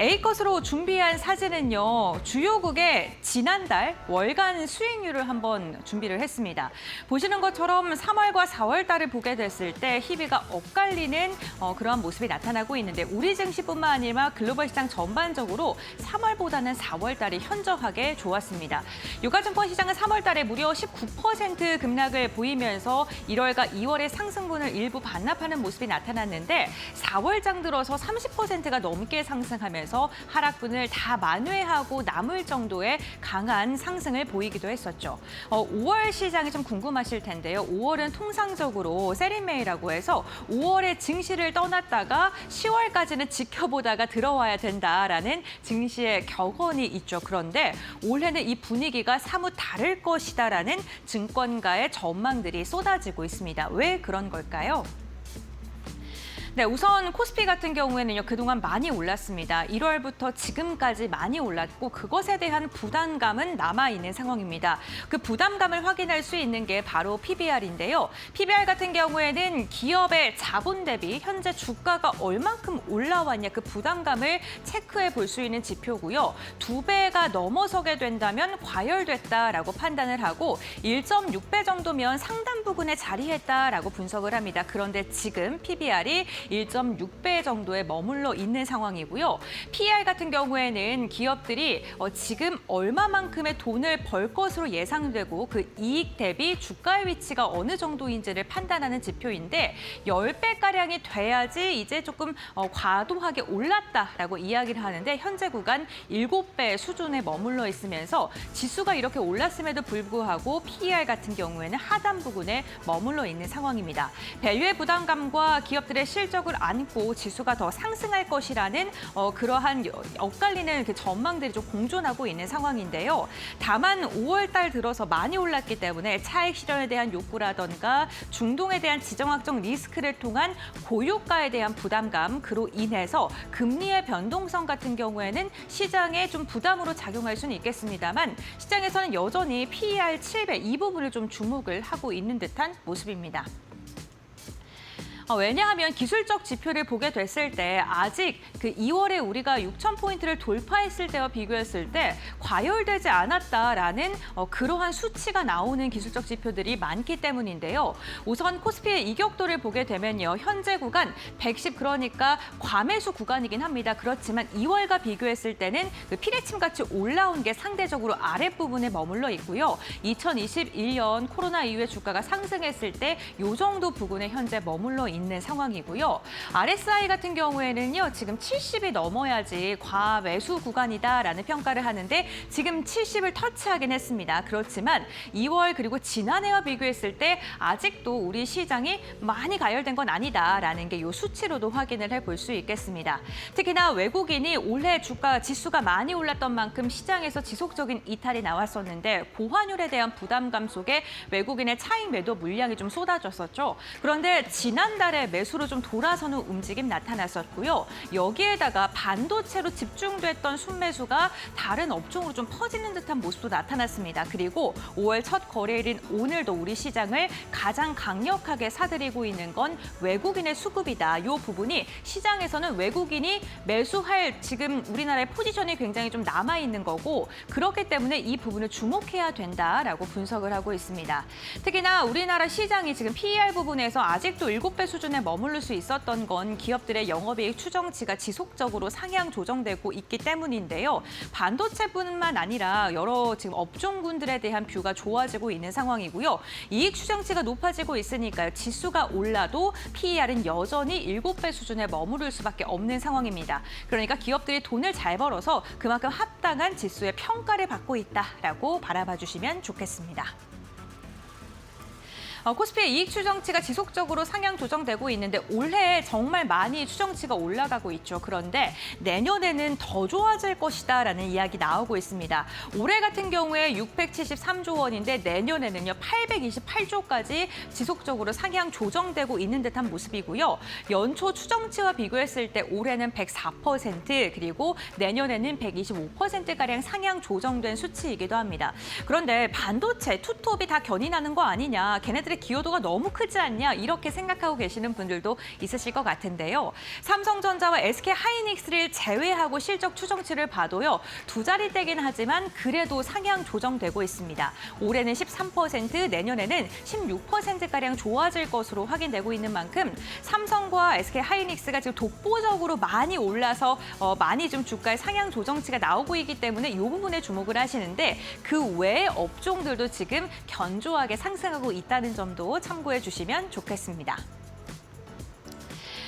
A컷으로 준비한 사진은요, 주요국의 지난달 월간 수익률을 한번 준비를 했습니다. 보시는 것처럼 3월과 4월 달을 보게 됐을 때 희비가 엇갈리는 그러한 모습이 나타나고 있는데 우리 증시뿐만 아니라 글로벌 시장 전반적으로 3월보다는 4월 달이 현저하게 좋았습니다. 유가증권 시장은 3월 달에 무려 19% 급락을 보이면서 1월과 2월의 상승분을 일부 반납하는 모습이 나타났는데 4월장 들어서 30%가 넘게 상승하면서 하락분을 다 만회하고 남을 정도의 강한 상승을 보이기도 했었죠. 5월 시장이 좀 궁금하실 텐데요. 5월은 통상적으로 세리메이라고 해서 5월에 증시를 떠났다가 10월까지는 지켜보다가 들어와야 된다라는 증시의 격언이 있죠. 그런데 올해는 이 분위기가 사뭇 다를 것이다라는 증권가의 전망들이 쏟아지고 있습니다. 왜 그런 걸까요? 네, 우선 코스피 같은 경우에는요, 그동안 많이 올랐습니다. 1월부터 지금까지 많이 올랐고 그것에 대한 부담감은 남아있는 상황입니다. 그 부담감을 확인할 수 있는 게 바로 PBR인데요. PBR 같은 경우에는 기업의 자본 대비 현재 주가가 얼만큼 올라왔냐 그 부담감을 체크해 볼 수 있는 지표고요. 2배가 넘어서게 된다면 과열됐다라고 판단을 하고 1.6배 정도면 상단 부근에 자리했다라고 분석을 합니다. 그런데 지금 PBR이 1.6배 정도에 머물러 있는 상황이고요. PER 같은 경우에는 기업들이 지금 얼마만큼의 돈을 벌 것으로 예상되고 그 이익 대비 주가의 위치가 어느 정도인지를 판단하는 지표인데 10배가량이 돼야지 이제 조금 과도하게 올랐다라고 이야기를 하는데 현재 구간 7배 수준에 머물러 있으면서 지수가 이렇게 올랐음에도 불구하고 PER 같은 경우에는 하단 부근에 머물러 있는 상황입니다. 밸류의 부담감과 기업들의 실적을 안고 지수가 더 상승할 것이라는 그러한 엇갈리는 그 전망들이 좀 공존하고 있는 상황인데요. 다만 5월 달 들어서 많이 올랐기 때문에 차익 실현에 대한 욕구라던가 중동에 대한 지정학적 리스크를 통한 고유가에 대한 부담감, 그로 인해서 금리의 변동성 같은 경우에는 시장에 좀 부담으로 작용할 수는 있겠습니다만 시장에서는 여전히 PER 7배 이 부분을 좀 주목을 하고 있는 듯한 모습입니다. 왜냐하면 기술적 지표를 보게 됐을 때 아직 그 2월에 우리가 6,000포인트를 돌파했을 때와 비교했을 때 과열되지 않았다라는 그러한 수치가 나오는 기술적 지표들이 많기 때문인데요. 우선 코스피의 이격도를 보게 되면요. 현재 구간 110 그러니까 과매수 구간이긴 합니다. 그렇지만 2월과 비교했을 때는 그 피레침같이 올라온 게 상대적으로 아랫부분에 머물러 있고요. 2021년 코로나 이후에 주가가 상승했을 때 이 정도 부근에 현재 머물러 있는 상황이고요. RSI 같은 경우에는요, 지금 70이 넘어야지 과매수 구간이다라는 평가를 하는데 지금 70을 터치하긴 했습니다. 그렇지만 2월 그리고 지난해와 비교했을 때 아직도 우리 시장이 많이 가열된 건 아니다라는 게 이 수치로도 확인을 해볼 수 있겠습니다. 특히나 외국인이 올해 주가 지수가 많이 올랐던 만큼 시장에서 지속적인 이탈이 나왔었는데 보환율에 대한 부담감 속에 외국인의 차익 매도 물량이 좀 쏟아졌었죠. 그런데 지난달에 매수로 좀 돌아서는 움직임 나타났었고요. 여기에다가 반도체로 집중됐던 순매수가 다른 업종으로 좀 퍼지는 듯한 모습도 나타났습니다. 그리고 5월 첫 거래일인 오늘도 우리 시장을 가장 강력하게 사들이고 있는 건 외국인의 수급이다. 이 부분이 시장에서는 외국인이 매수할 지금 우리나라의 포지션이 굉장히 좀 남아있는 거고 그렇기 때문에 이 부분을 주목해야 된다라고 분석을 하고 있습니다. 특히나 우리나라 시장이 지금 PER 부분에서 아직도 7배 수준에 머무를 수 있었던 건 기업들의 영업이익 추정치가 지속적으로 상향 조정되고 있기 때문인데요. 반도체뿐만 아니라 여러 지금 업종군들에 대한 뷰가 좋아지고 있는 상황이고요. 이익 추정치가 높아지고 있으니까요. 지수가 올라도 PER은 여전히 7배 수준에 머무를 수밖에 없는 상황입니다. 그러니까 기업들이 돈을 잘 벌어서 그만큼 합당한 지수의 평가를 받고 있다라고 바라봐 주시면 좋겠습니다. 코스피의 이익 추정치가 지속적으로 상향 조정되고 있는데 올해 정말 많이 추정치가 올라가고 있죠. 그런데 내년에는 더 좋아질 것이다라는 이야기 나오고 있습니다. 올해 같은 경우에 673조 원인데 내년에는요 828조까지 지속적으로 상향 조정되고 있는 듯한 모습이고요. 연초 추정치와 비교했을 때 올해는 104% 그리고 내년에는 125%가량 상향 조정된 수치이기도 합니다. 그런데 반도체, 투톱이 다 견인하는 거 아니냐. 걔네들 기업들의 기여도가 너무 크지 않냐 이렇게 생각하고 계시는 분들도 있으실 것 같은데요. 삼성전자와 SK하이닉스를 제외하고 실적 추정치를 봐도요. 두 자리대긴 하지만 그래도 상향 조정되고 있습니다. 올해는 13%, 내년에는 16%가량 좋아질 것으로 확인되고 있는 만큼 삼성과 SK하이닉스가 지금 독보적으로 많이 올라서 많이 좀 주가의 상향 조정치가 나오고 있기 때문에 이 부분에 주목을 하시는데 그 외의 업종들도 지금 견조하게 상승하고 있다는 점도 참고해 주시면 좋겠습니다.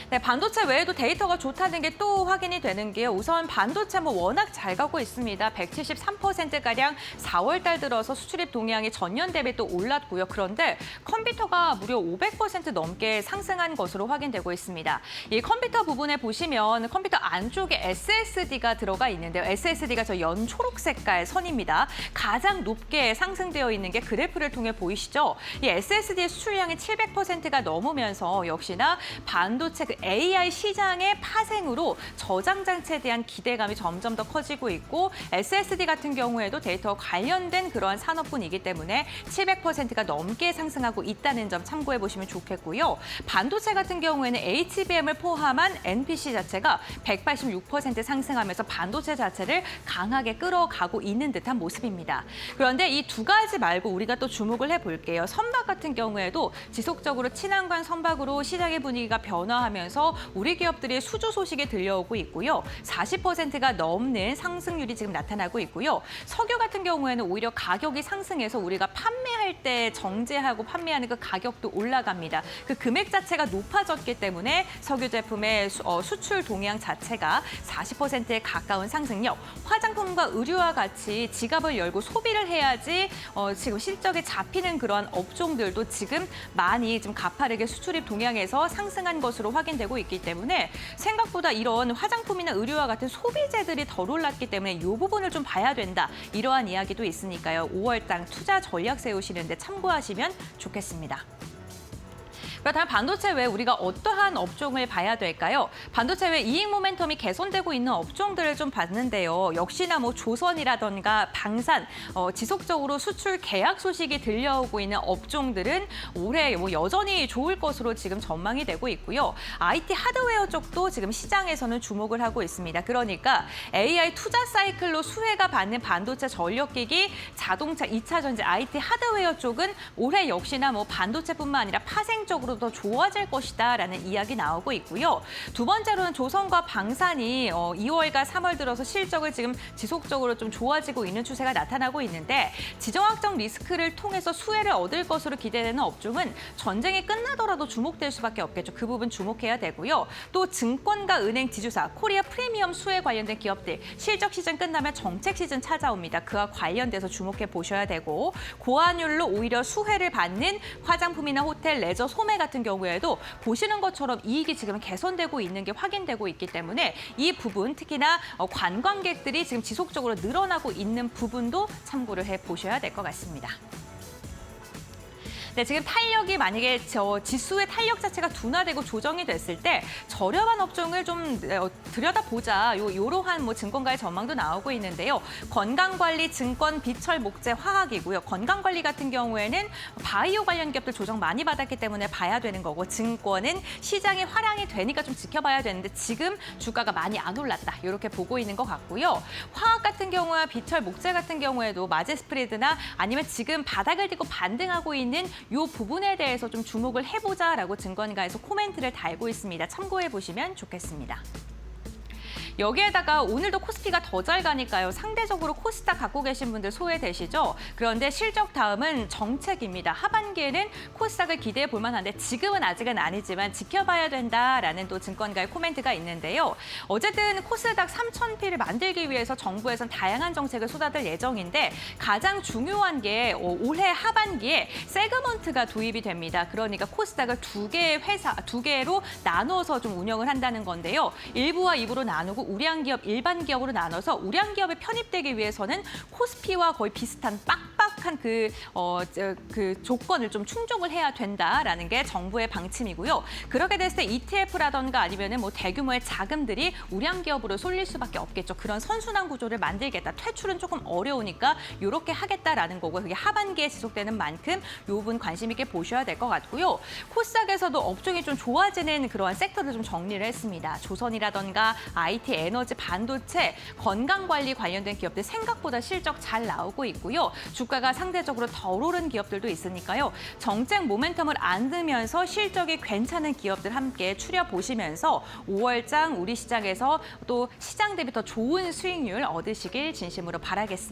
네, 반도체 외에도 데이터가 좋다는 게 또 확인이 되는 게 우선 반도체 워낙 잘 가고 있습니다. 173%가량 4월 달 들어서 수출입 동향이 전년 대비 또 올랐고요. 그런데 컴퓨터가 무려 500% 넘게 상승한 것으로 확인되고 있습니다. 이 컴퓨터 부분에 보시면 컴퓨터 안쪽에 SSD가 들어가 있는데요. SSD가 저 연초록 색깔 선입니다. 가장 높게 상승되어 있는 게 그래프를 통해 보이시죠? 이 SSD의 수출량이 700%가 넘으면서 역시나 반도체 AI 시장의 파생으로 저장 장치에 대한 기대감이 점점 더 커지고 있고 SSD 같은 경우에도 데이터와 관련된 그러한 산업군이기 때문에 700%가 넘게 상승하고 있다는 점 참고해 보시면 좋겠고요. 반도체 같은 경우에는 HBM을 포함한 NPC 자체가 186% 상승하면서 반도체 자체를 강하게 끌어가고 있는 듯한 모습입니다. 그런데 이 두 가지 말고 우리가 또 주목을 해볼게요. 선박 같은 경우에도 지속적으로 친환경 선박으로 시장의 분위기가 변화하면서 우리 기업들의 수주 소식이 들려오고 있고요. 40%가 넘는 상승률이 지금 나타나고 있고요. 석유 같은 경우에는 오히려 가격이 상승해서 우리가 판매할 때 정제하고 판매하는 그 가격도 올라갑니다. 그 금액 자체가 높아졌기 때문에 석유 제품의 수출 동향 자체가 40%에 가까운 상승력. 화장품과 의류와 같이 지갑을 열고 소비를 해야지 지금 실적에 잡히는 그런 업종들도 지금 많이 좀 가파르게 수출입 동향에서 상승한 것으로 확인되고 있기 때문에 생각보다 이런 화장품이나 의류와 같은 소비재들이 덜 올랐기 때문에 이 부분을 좀 봐야 된다. 이러한 이야기도 있으니까요. 5월당 투자 전략 세우시는 데 참고하시면 좋겠습니다. 그렇다면 반도체 외에 우리가 어떠한 업종을 봐야 될까요? 반도체 외 이익 모멘텀이 개선되고 있는 업종들을 좀 봤는데요. 역시나 조선이라던가 방산, 지속적으로 수출 계약 소식이 들려오고 있는 업종들은 올해 여전히 좋을 것으로 지금 전망이 되고 있고요. IT 하드웨어 쪽도 지금 시장에서는 주목을 하고 있습니다. 그러니까 AI 투자 사이클로 수혜가 받는 반도체 전력기기, 자동차, 2차 전지, IT 하드웨어 쪽은 올해 역시나 반도체뿐만 아니라 파생적으로 더 좋아질 것이다라는 이야기 나오고 있고요. 두 번째로는 조선과 방산이 2월과 3월 들어서 실적을 지금 지속적으로 좀 좋아지고 있는 추세가 나타나고 있는데 지정학적 리스크를 통해서 수혜를 얻을 것으로 기대되는 업종은 전쟁이 끝나더라도 주목될 수밖에 없겠죠. 그 부분 주목해야 되고요. 또 증권과 은행 지주사, 코리아 프리미엄 수혜 관련된 기업들 실적 시즌 끝나면 정책 시즌 찾아옵니다. 그와 관련돼서 주목해 보셔야 되고 고환율로 오히려 수혜를 받는 화장품이나 호텔, 레저, 소매 같은 경우에도 보시는 것처럼 이익이 지금 개선되고 있는 게 확인되고 있기 때문에 이 부분 특히나 관광객들이 지금 지속적으로 늘어나고 있는 부분도 참고를 해보셔야 될 것 같습니다. 네, 지금 탄력이 만약에 지수의 탄력 자체가 둔화되고 조정이 됐을 때 저렴한 업종을 좀 들여다보자. 이러한 증권가의 전망도 나오고 있는데요. 건강관리, 증권, 비철, 목재, 화학이고요. 건강관리 같은 경우에는 바이오 관련 기업들 조정 많이 받았기 때문에 봐야 되는 거고 증권은 시장이 화랑이 되니까 좀 지켜봐야 되는데 지금 주가가 많이 안 올랐다. 이렇게 보고 있는 것 같고요. 화학 같은 경우와 비철, 목재 같은 경우에도 마진 스프레드나 아니면 지금 바닥을 딛고 반등하고 있는 이 부분에 대해서 좀 주목을 해보자라고 증권가에서 코멘트를 달고 있습니다. 참고해 보시면 좋겠습니다. 여기에다가 오늘도 코스피가 더 잘 가니까요. 상대적으로 코스닥 갖고 계신 분들 소외되시죠? 그런데 실적 다음은 정책입니다. 하반기에는 코스닥을 기대해 볼 만한데 지금은 아직은 아니지만 지켜봐야 된다라는 또 증권가의 코멘트가 있는데요. 어쨌든 코스닥 3,000피를 만들기 위해서 정부에선 다양한 정책을 쏟아들 예정인데 가장 중요한 게 올해 하반기에 세그먼트가 도입이 됩니다. 그러니까 코스닥을 두 개로 나눠서 좀 운영을 한다는 건데요. 1부와 2부로 나누고 우량 기업, 일반 기업으로 나눠서 우량 기업에 편입되기 위해서는 코스피와 거의 비슷한 빡빡 명확한 그 조건을 좀 충족을 해야 된다라는 게 정부의 방침이고요. 그렇게 됐을 때 ETF라던가 아니면은 뭐 대규모의 자금들이 우량 기업으로 쏠릴 수밖에 없겠죠. 그런 선순환 구조를 만들겠다. 퇴출은 조금 어려우니까 이렇게 하겠다라는 거고 그게 하반기에 지속되는 만큼 이 부분 관심 있게 보셔야 될 것 같고요. 코스닥에서도 업종이 좀 좋아지는 그러한 섹터를 좀 정리를 했습니다. 조선이라던가 IT, 에너지, 반도체, 건강관리 관련된 기업들 생각보다 실적 잘 나오고 있고요. 주가가 상대적으로 덜 오른 기업들도 있으니까요. 정책 모멘텀을 안으면서 실적이 괜찮은 기업들 함께 추려보시면서 5월장 우리 시장에서 또 시장 대비 더 좋은 수익률 얻으시길 진심으로 바라겠습니다.